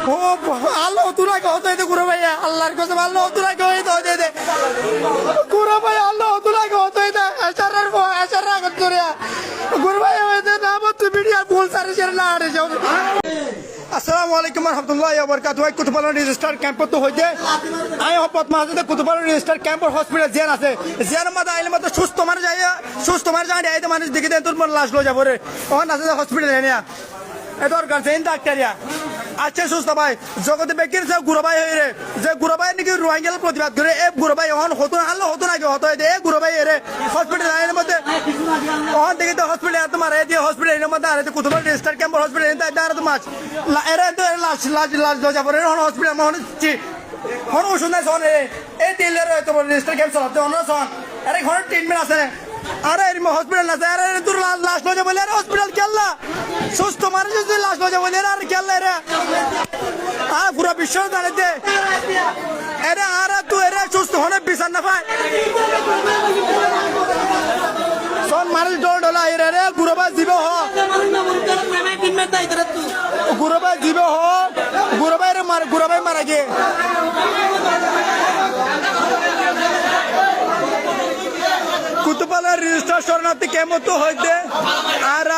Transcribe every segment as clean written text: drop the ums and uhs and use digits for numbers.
ও আল্লাহ তুরা কত দে গুরু ভাই আল্লাহর কাছে আল্লাহ তুরা কই তো দে গুরু ভাই আল্লাহ তুরা কত দে এসারার এসারা আগত করে গুরু ভাই দে না মত ভিডিও ভুল সারে সারে না আরে যাও আসসালামু আলাইকুম রহমতুল্লাহি ওয়া বারাকাতুহু কুতুবালা রেজিস্টার ক্যাম্প তো হইতে আই হপত মাঝে কুতুবালা রেজিস্টার ক্যাম্প হসপিটাল জেন আছে জেন মাদা আইলে মত সুস্থ মার যায় আইতে মানুষ দেখি দেন তোর লাশ লো যাব রে ওখান আছে হসপিটাল এনে এ দরকার জেন ডাক্তারিয়া আচ্ছা সুস্থ ভাই জগতে বেকির যে গুরবাই হই রে যে গুরবাই নাকি রোহিঙ্গার প্রতিবাদ করে এ গুরবাই এখন হতো আল্লাহ হতো নাকি হতো এ গুরবাই রে হসপিটাল আইনের মধ্যে ওখান থেকে তো হসপিটাল এত মারা দিয়ে হসপিটাল এর মধ্যে আর কুতুবালা রেজিস্টার ক্যাম্প হসপিটাল এনে আর তো মাছ এরা তো লাশ যাব রে হসপিটাল মনে হচ্ছে হন ওষুধ নাই শোন এই দিলের তোমার রেজিস্টার ক্যাম্প চালাতে অন্য শোন আরে ঘরে ট্রিটমেন্ট আছে আরে হসপিটাল আছে আরে তোর লাশ লজা বলে আরে হসপিটাল কেল্লা সুস্থ মানুষ যদি লাশ লজা বলে আরে কেল্লা রে পুরো বিশ্ব জানাতে এরে আরে তুই এরে সুস্থ হনে বিচার না পায় শোন মানুষ ডোলা এরে রে গুরবা জীব হ গুরবা জীব হ গুরবাই মারা গে কুতুবালা রেজিস্টার শরণার্থী কেমন তো হইতে আর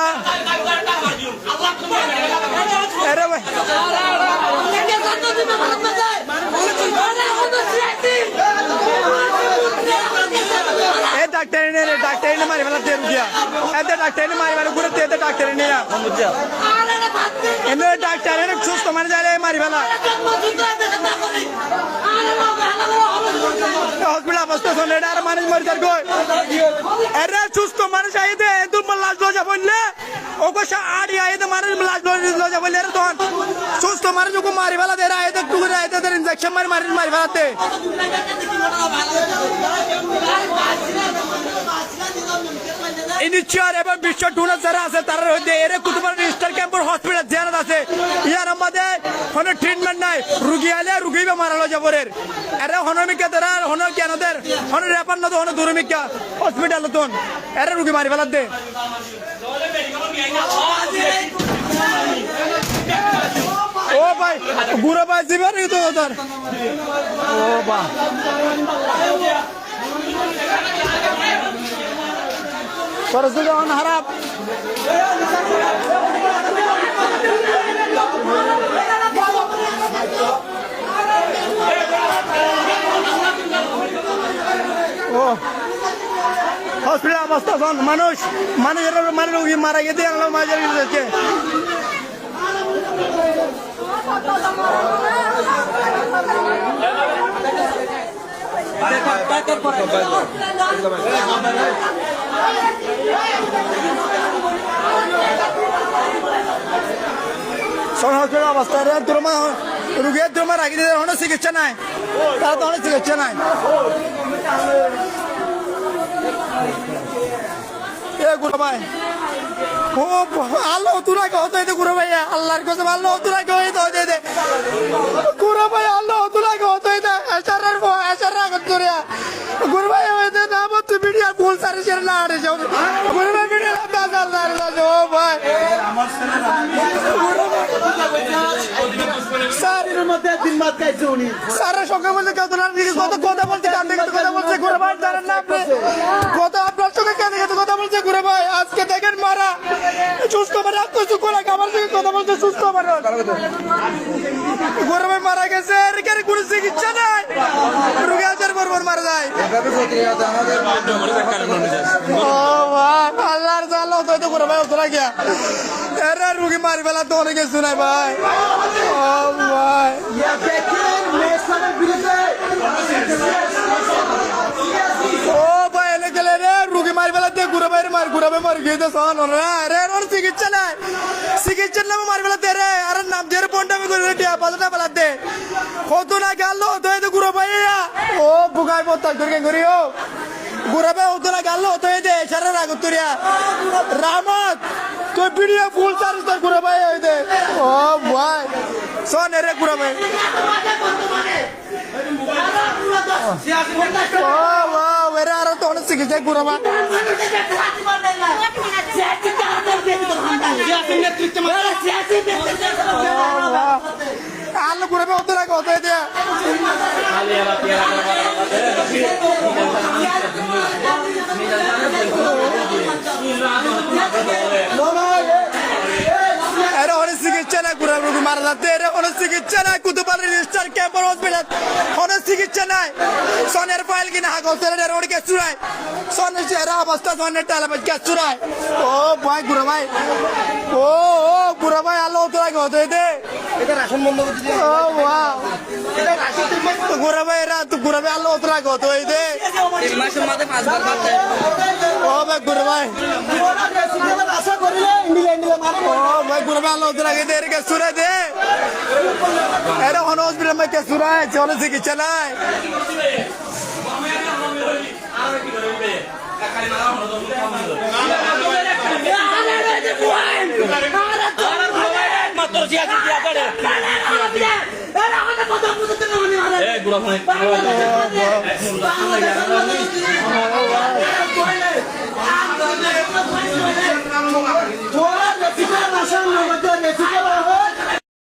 আরে ভাই ডাক্তার মারি ফেলা দে রুগিয়া এতে ডাক্তার মারি ফেলা ঘুরে এতে ডাক্তার নিয়ে এমনি ডাক্তার সুস্থ মানে যাইলে মারি ফেলা হসপিটাল অবস্থা শুনলে আর মানুষ মরে যার গই এরা সুস্থ মানুষ আইতে তুমি লাশ লজা বললে ওকে আড়ি আইতে মানুষ লাশ লজা বললে এরা তখন সুস্থ মানুষ ওকে মারি ফেলা দে আইতে টুকুরে আইতে ইনজেকশন মারি ফেলাতে ইনিশিয়ার এবং বিশ্ব টুনা যারা আছে তারা হইতে এরে কুতুবালা রেজিস্টার ক্যাম্পের হসপিটাল জেনারেল আছে ইয়ার আমাদের কোনো ট্রিটমেন্ট নাই রুগী আলে রুগী বা মারালো যাবরের এরা হনমিকা তারা হন কেনদের হন রেপার না তো হন দুরমিকা হসপিটাল নতুন এরা রুগী মারি ফেলার দে ও ভাই বুড়ো ভাই জীবন তো তোর ও বা পরশুগণ হারাপ ও হসপিটাল অবস্থা মানুষের রোগী মারা গেছে মাঝে গেছে হসপিটাল অবস্থা রুগীর দ্রমা রাখি দিয়ে অনেক চিকিৎসা নাই তারা তো অনেক চিকিৎসা নাই এ গুরু ভাই ও আল্লাহ তুরা কত দে গুরু ভাই আল্লাহর কাছে আল্লাহ তুরা কই তো দে গুরু ভাই আল্লাহ তুরা কত দে এসারা আগত করে গুরু ভাই দে না মত ভিডিও ভুল সারে সারে না আরে যাও গুরু ভাই ভিডিও বাজার না ও ভাই আমার স্যারের মধ্যে দিন বাদ গাইছে উনি স্যারের সঙ্গে বলতে কত কথা বলতে কান থেকে কথা বলছে গুরু ভাই জানেন না আপনি কত আপনার সঙ্গে কান থেকে কথা বলছে গুরু ভাই আজকে দেখেন মারা সুস্থ মারা কিছু করে আমার সঙ্গে কথা বলছে সুস্থ মারা গুরু ভাই মারা গেছে এর কোনো চিকিৎসা নাই রোগী আসার পর মারা যায় ও ভাই আল্লাহর জালো তো গুরু ভাই উতরা গিয়া এরা রোগী মারি ফেলা তো অনেক কিছু নাই ভাই ও ভাই ও ভাই এনে গেলে রে রুগী মারি ফেলা দিয়ে ঘুরে বাইরে ঘুরাবে মারি গিয়ে সন রে চিকিৎসা নাই চিকিৎসার নামে মারি ফেলাতে রে আর নাম দিয়ে ফোনটা আমি করে পাঁচটা ফেলাতে কত না গেল তো এই তো ঘুরে ভাইয়া ও বুগাই পত্তা করি ও ঘুরাবে হতো না গেল তো এই দে সারা রাগতুরিয়া রামত তুই ভিডিও ফুল চার্জ তো ঘুরে ভাই ওই দে ও ভাই শোন রে ঘুরে ভাই ও এরা আর তো অনেক চিকিৎসা ঘুরে ভাই আল্লাহ ঘুরে অত লাগে হতো দেয়া এর অনেক চিকিৎসা নাই ঘুরে রোগী মারা যাচ্ছে এর অনেক চিকিৎসা নাই কুতুবালি রেজিস্টার ক্যাম্পার হসপিটাল অনেক চিকিৎসা নাই সনের ফাইল কিনা হাগসের এর অনেক চুরাই সনের চেহারা অবস্থা সনের টালা কে চুরাই ও ভাই ঘুরে ভাই ও ও ঘুরে ভাই আল্লাহ অত লাগে হতো দে এটা রাশন বন্ধ করে দিতে ও ওয়াও ঘুরে ভাই এরা তো ঘুরে ভাই আল্লাহ অত লাগে হতো দে 3 মাসের মধ্যে 5 বার বাদ দেয় ও ভাই ঘুরে ভাই আশা করিলে ইন্ডিয়া ইন্ডিয়া মারে ও ভাই ঘুরে ভাই আল্লাহ অত লাগে দে রে চুরাই দে এরা হন হসপিটাল মে কে চুরাই চলে চিকিৎসা নাই গুড়া